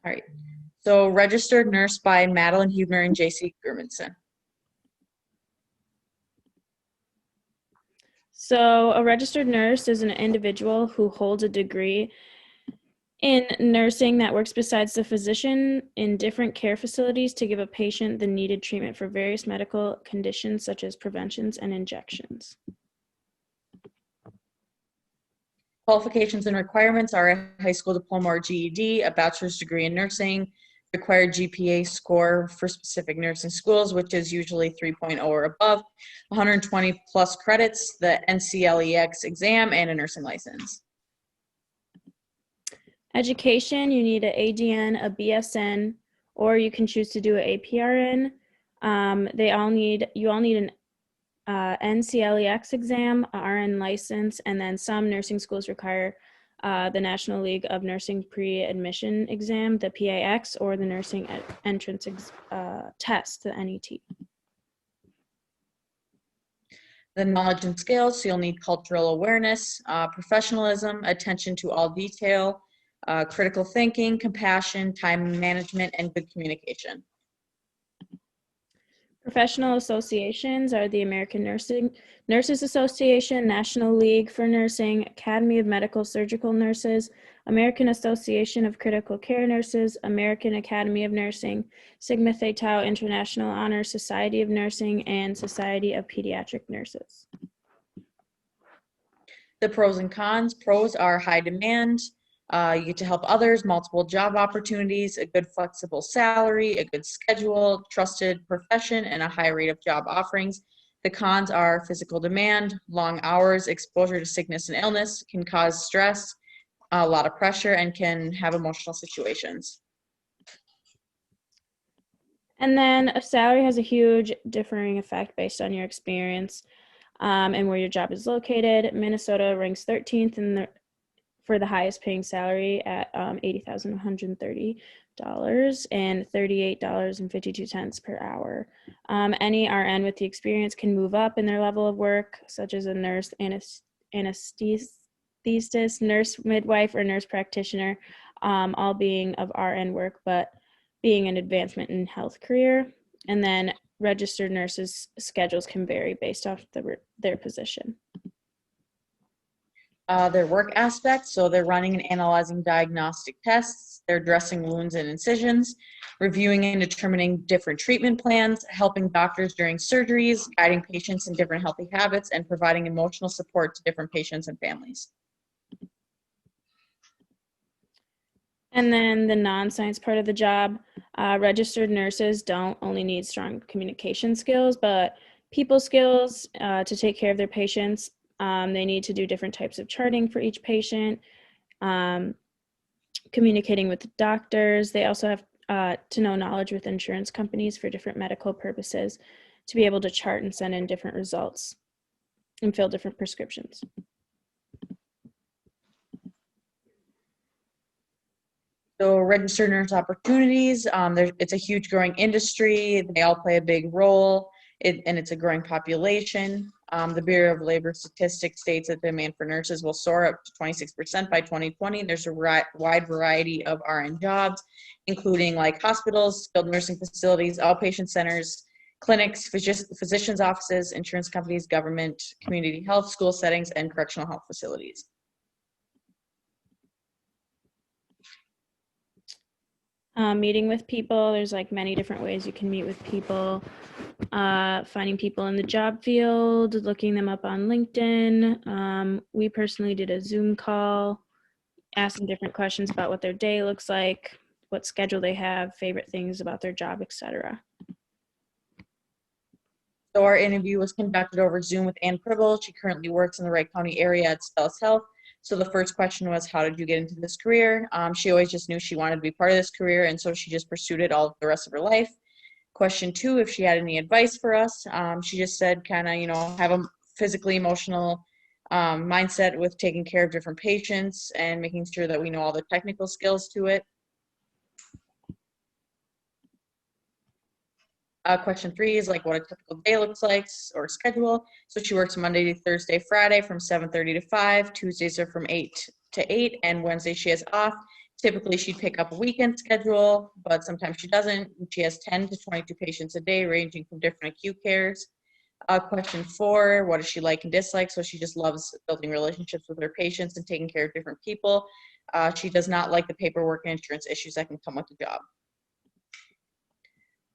All right. So registered nurse by Madeline Huebner and J.C. Gurmanson. So a registered nurse is an individual who holds a degree in nursing that works besides the physician in different care facilities to give a patient the needed treatment for various medical conditions such as preventions and injections. Qualifications and requirements are a high school diploma or GED, a bachelor's degree in nursing, required GPA score for specific nursing schools, which is usually 3.0 or above, 120 plus credits, the NCLEX exam, and a nursing license. Education, you need an ADN, a BSN, or you can choose to do an APRN. You all need an NCLEX exam, a RN license, and then some nursing schools require the National League of Nursing Pre-Admission exam, the PAX, or the nursing entrance test, the NET. The knowledge and skills, so you'll need cultural awareness, professionalism, attention to all detail, critical thinking, compassion, time management, and good communication. Professional associations are the American Nurses Association, National League for Nursing, Academy of Medical Surgical Nurses, American Association of Critical Care Nurses, American Academy of Nursing, Sigma Theta Tau International Honor Society of Nursing, and Society of Pediatric Nurses. The pros and cons. Pros are high demand, you get to help others, multiple job opportunities, a good flexible salary, a good schedule, trusted profession, and a high rate of job offerings. The cons are physical demand, long hours, exposure to sickness and illness, can cause stress, a lot of pressure, and can have emotional situations. And then a salary has a huge differing effect based on your experience and where your job is located. Minnesota ranks 13th for the highest paying salary at $80,130 and $38.52 per hour. Any RN with the experience can move up in their level of work, such as a nurse, anesthetist, nurse midwife, or nurse practitioner, all being of RN work, but being an advancement in health career. And then registered nurses' schedules can vary based off their position. Their work aspects, so they're running and analyzing diagnostic tests, they're dressing wounds and incisions, reviewing and determining different treatment plans, helping doctors during surgeries, guiding patients in different healthy habits, and providing emotional support to different patients and families. And then the non-science part of the job, registered nurses don't only need strong communication skills, but people skills to take care of their patients. They need to do different types of charting for each patient, communicating with the doctors. They also have to know knowledge with insurance companies for different medical purposes to be able to chart and send in different results and fill different prescriptions. So registered nurse opportunities, it's a huge growing industry. They all play a big role, and it's a growing population. The Bureau of Labor Statistics states that the demand for nurses will soar up to 26% by 2020. There's a wide variety of RN jobs, including like hospitals, skilled nursing facilities, outpatient centers, clinics, physicians' offices, insurance companies, government, community health, school settings, and correctional health facilities. Meeting with people, there's like many different ways you can meet with people. Finding people in the job field, looking them up on LinkedIn. We personally did a Zoom call, asking different questions about what their day looks like, what schedule they have, favorite things about their job, etc. So our interview was conducted over Zoom with Ann Pribble. She currently works in the Wright County area at Stellus Health. So the first question was, how did you get into this career? She always just knew she wanted to be part of this career, and so she just pursued it all the rest of her life. Question 2, if she had any advice for us, she just said kind of, have a physically emotional mindset with taking care of different patients and making sure that we know all the technical skills to it. Question 3 is like what a typical day looks like or schedule. So she works Monday to Thursday, Friday from 7:30 to 5. Tuesdays are from 8 to 8, and Wednesday she has off. Typically, she'd pick up a weekend schedule, but sometimes she doesn't. She has 10 to 22 patients a day, ranging from different acute cares. Question 4, what does she like and dislike? So she just loves building relationships with her patients and taking care of different people. She does not like the paperwork and insurance issues that can come with the job.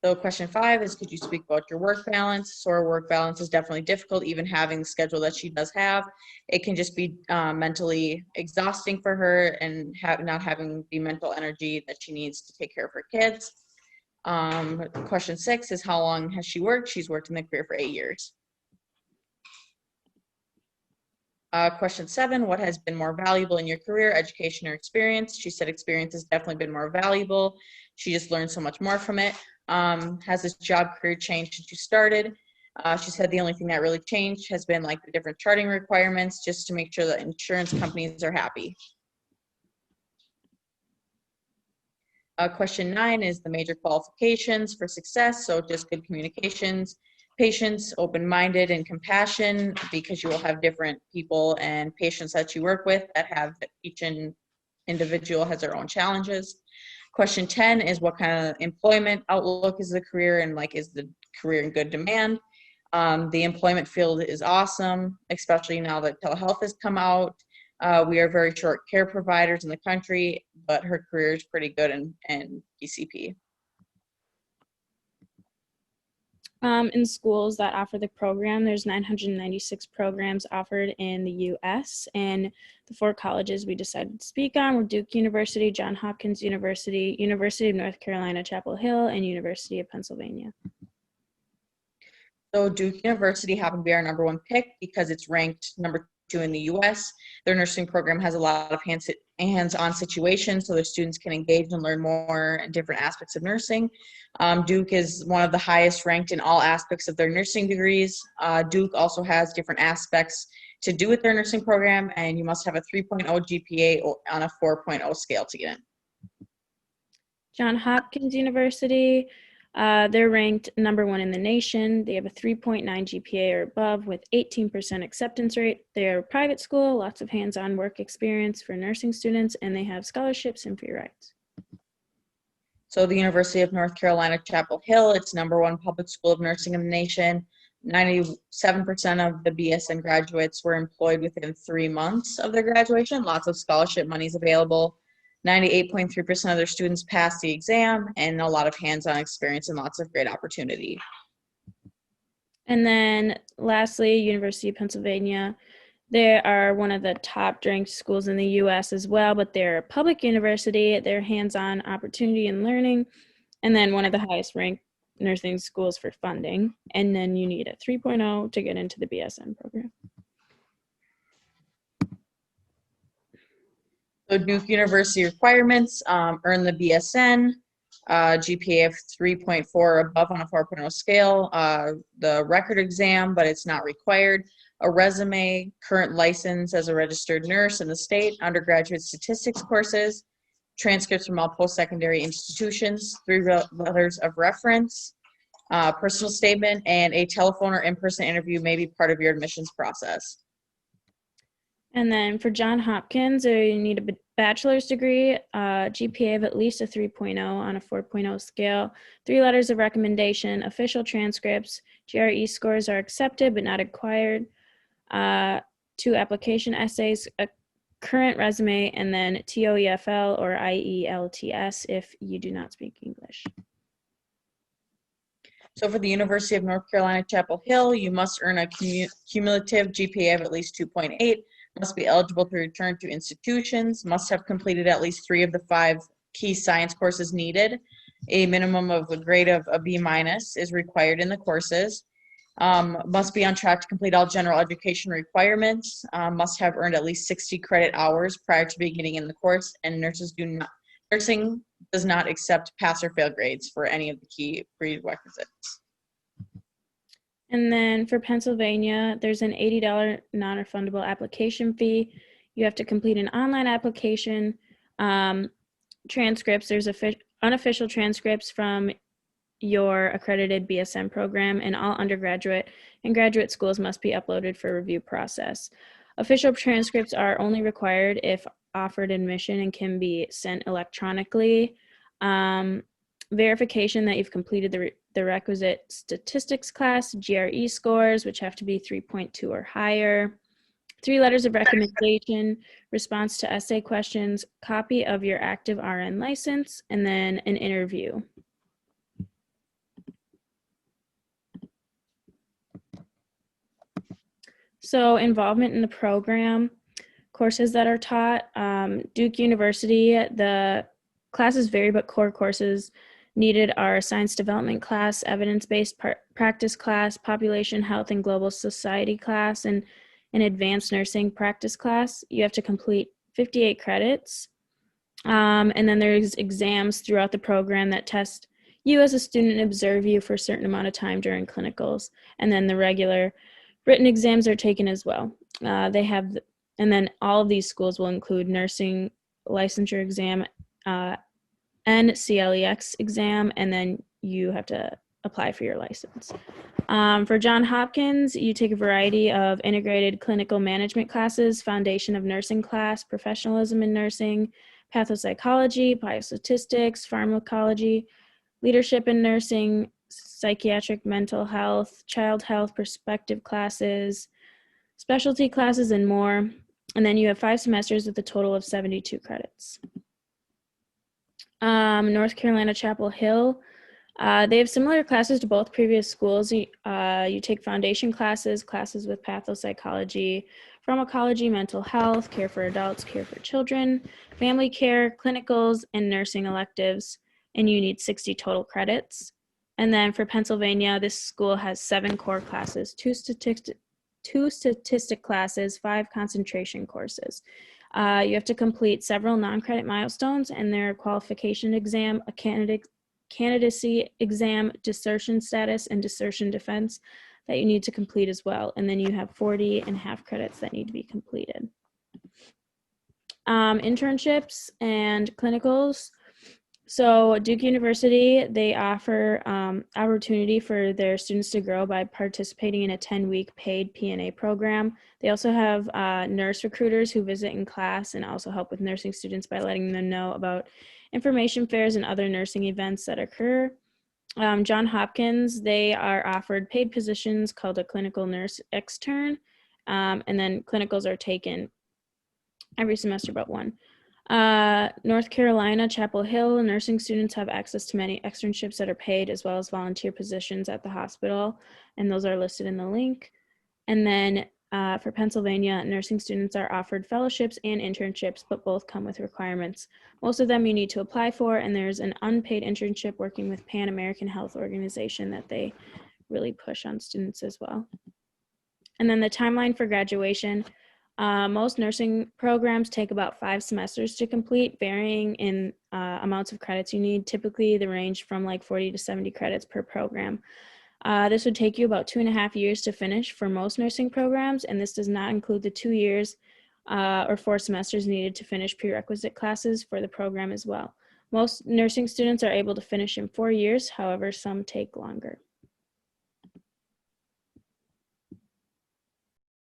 So question 5 is, could you speak about your work balance? So her work balance is definitely difficult, even having the schedule that she does have. It can just be mentally exhausting for her and not having the mental energy that she needs to take care of her kids. Question 6 is, how long has she worked? She's worked in the career for 8 years. Question 7, what has been more valuable in your career, education or experience? She said experience has definitely been more valuable. She just learned so much more from it. Has this job career changed since you started? She said the only thing that really changed has been like the different charting requirements, just to make sure that insurance companies are happy. Question 9 is the major qualifications for success. So just good communications, patience, open-minded, and compassion, because you will have different people and patients that you work with that have, each individual has their own challenges. Question 10 is, what kind of employment outlook is the career, and like, is the career in good demand? The employment field is awesome, especially now that telehealth has come out. We are very short care providers in the country, but her career is pretty good in PCP. In schools that offer the program, there's 996 programs offered in the U.S., and the 4 colleges we decided to speak on were Duke University, Johns Hopkins University, University of North Carolina, Chapel Hill, and University of Pennsylvania. So Duke University happened to be our number 1 pick because it's ranked number 2 in the U.S. Their nursing program has a lot of hands-on situations, so their students can engage and learn more in different aspects of nursing. Duke is one of the highest ranked in all aspects of their nursing degrees. Duke also has different aspects to do with their nursing program, and you must have a 3.0 GPA on a 4.0 scale to get in. Johns Hopkins University, they're ranked number 1 in the nation. They have a 3.9 GPA or above with 18% acceptance rate. They're a private school, lots of hands-on work experience for nursing students, and they have scholarships and free rides. So the University of North Carolina, Chapel Hill, it's number 1 public school of nursing in the nation. 97% of the BSN graduates were employed within 3 months of their graduation. Lots of scholarship monies available. 98.3% of their students pass the exam, and a lot of hands-on experience and lots of great opportunity. And then lastly, University of Pennsylvania. They are one of the top ranked schools in the U.S. as well, but they're a public university. They're hands-on opportunity and learning, and then one of the highest ranked nursing schools for funding. And then you need a 3.0 to get into the BSN program. So Duke University requirements, earn the BSN, GPA of 3.4 or above on a 4.0 scale, the record exam, but it's not required, a resume, current license as a registered nurse in the state, undergraduate statistics courses, transcripts from all post-secondary institutions, 3 letters of reference, personal statement, and a telephone or in-person interview may be part of your admissions process. And then for Johns Hopkins, you need a bachelor's degree, GPA of at least a 3.0 on a 4.0 scale, 3 letters of recommendation, official transcripts, GRE scores are accepted but not required, 2 application essays, a current resume, and then TOEFL or IELTS if you do not speak English. So for the University of North Carolina, Chapel Hill, you must earn a cumulative GPA of at least 2.8, must be eligible to return to institutions, must have completed at least 3 of the 5 key science courses needed. A minimum of a grade of a B- is required in the courses. Must be on track to complete all general education requirements, must have earned at least 60 credit hours prior to beginning in the course, and nursing does not accept pass or fail grades for any of the key prerequisites. And then for Pennsylvania, there's an $80 non-refundable application fee. You have to complete an online application. Transcripts, there's unofficial transcripts from your accredited BSN program, and all undergraduate and graduate schools must be uploaded for review process. Official transcripts are only required if offered admission and can be sent electronically. Verification that you've completed the requisite statistics class, GRE scores, which have to be 3.2 or higher. 3 letters of recommendation, response to essay questions, copy of your active RN license, and then an interview. So involvement in the program, courses that are taught, Duke University, the classes vary, but core courses needed are science development class, evidence-based practice class, population health and global society class, and an advanced nursing practice class. You have to complete 58 credits. And then there's exams throughout the program that test you as a student and observe you for a certain amount of time during clinicals. And then the regular written exams are taken as well. And then all of these schools will include nursing licensure exam, NCLEX exam, and then you have to apply for your license. For Johns Hopkins, you take a variety of integrated clinical management classes, foundation of nursing class, professionalism in nursing, pathopsychology, biostatistics, pharmacology, leadership in nursing, psychiatric mental health, child health perspective classes, specialty classes, and more. And then you have 5 semesters with a total of 72 credits. North Carolina Chapel Hill, they have similar classes to both previous schools. You take foundation classes, classes with pathopsychology, pharmacology, mental health, care for adults, care for children, family care, clinicals, and nursing electives, and you need 60 total credits. And then for Pennsylvania, this school has 7 core classes, 2 statistic classes, 5 concentration courses. You have to complete several non-credit milestones and their qualification exam, a candidacy exam, desertion status, and desertion defense that you need to complete as well. And then you have 40.5 credits that need to be completed. Internships and clinicals. So Duke University, they offer opportunity for their students to grow by participating in a 10-week paid P&A program. They also have nurse recruiters who visit in class and also help with nursing students by letting them know about information fairs and other nursing events that occur. Johns Hopkins, they are offered paid positions called a clinical nurse extern, and then clinicals are taken every semester but one. North Carolina, Chapel Hill, nursing students have access to many externships that are paid as well as volunteer positions at the hospital, and those are listed in the link. And then for Pennsylvania, nursing students are offered fellowships and internships, but both come with requirements. Most of them you need to apply for, and there's an unpaid internship working with Pan American Health Organization that they really push on students as well. And then the timeline for graduation. Most nursing programs take about 5 semesters to complete, varying in amounts of credits you need. Typically, they range from like 40 to 70 credits per program. This would take you about 2.5 years to finish for most nursing programs, and this does not include the 2 years or 4 semesters needed to finish prerequisite classes for the program as well. Most nursing students are able to finish in 4 years, however, some take longer.